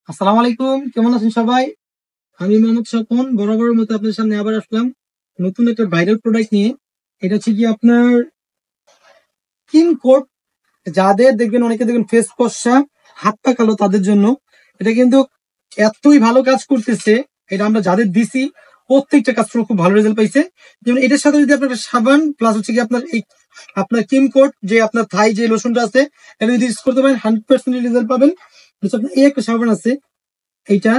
আসসালামু আলাইকুম, কেমন আছেন সবাই? আমি মোহাম্মদ স্বপন বরাবরের মতো আপনার সামনে আবার আসলাম নতুন একটা ভাইরাল প্রোডাক্ট নিয়ে। এটা হচ্ছে কি আপনার স্কিন কোট। যাদের দেখবেন, অনেকে দেখবেন ফেস ফর্সা, হাত পা কালো, তাদের জন্য এটা কিন্তু এতই ভালো কাজ করতেছে। এটা আমরা যাদের দিছি প্রত্যেকটা কাস্টমার খুব ভালো রেজাল্ট পাইছে। যেমন এটার সাথে যদি আপনার একটা সাবান প্লাস হচ্ছে কি আপনার এই আপনার ক্রিম কোট, যে আপনার থাই যে লোশনটা আছে, এটা যদি ইউজ করতে পারেন 100% রেজাল্ট পাবেন। আপনার এই একটা সাবান আছে, এইটা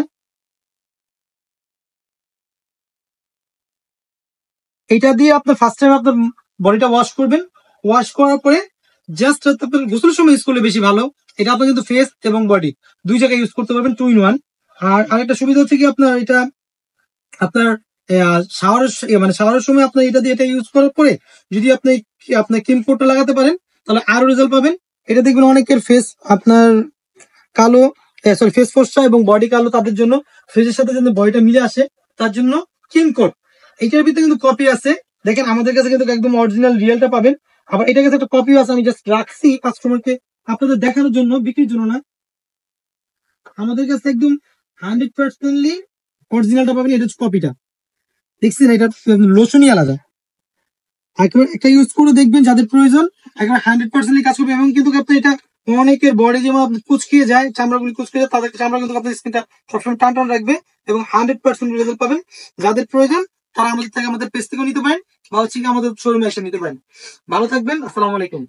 এটা দিয়ে আপনার ফার্স্ট টাইম আপনার বডিটা ওয়াশ করবেন। ওয়াশ করার পরে জাস্ট আপনার গোসলের সময় ইউজ করলে বেশি ভালো। এটা আপনি কিন্তু ফেস এবং বডি দুই জায়গায় ইউজ করতে পারবেন, 2 in 1। আর আরেকটা সুবিধা হচ্ছে কি আপনার এটা আপনার শাওয়ারের মানে শাওয়ারের সময় আপনার এটা দিয়ে এটা ইউজ করার পরে যদি আপনি আপনার ক্রিম কোটটা লাগাতে পারেন, তাহলে আরো রেজাল্ট পাবেন। এটা দেখবেন অনেকের ফেস আপনার কালো, সরি ফেস ফর্সা এবং বডি কালো, তাদের জন্য ফেসের সাথে যেন বডিটা মিলে আসে, তার জন্য কিং কোট। এইটার ভিতরে কিন্তু কপি আছে, দেখেন আমাদের কাছে কিন্তু একদম অরিজিনাল রিয়েলটা পাবেন। আবার এটার কাছে একটা কপিও আছে, আমি জাস্ট রাখছি কাস্টমারকে আপনাদের দেখানোর জন্য, বিক্রির জন্য না। আমাদের কাছে একদম 100% অরিজিনালটা পাবেন, এটা হচ্ছে কপিটা। দেখছেন, এটা লোশনই আলাদা। একবার একটা ইউজ করে দেখবেন, যাদের প্রয়োজন একবার 100% কাজ করবে। এবং কিন্তু আপনি এটা অনেকের বডি যেমন আপনি কুচকিয়ে যায়, চামড়াগুলি কুচকিয়ে যায়, তাদের চামড়া কিন্তু আপনার স্কিনটা সবসময় টান টান রাখবে এবং 100% রেজাল্ট পাবেন। যাদের প্রয়োজন তারা আমাদের পেজ থেকেও নিতে পারেন, বা হচ্ছে কি আমাদের শোরুমে এসে নিতে পারেন। ভালো থাকবেন, আসসালামু আলাইকুম।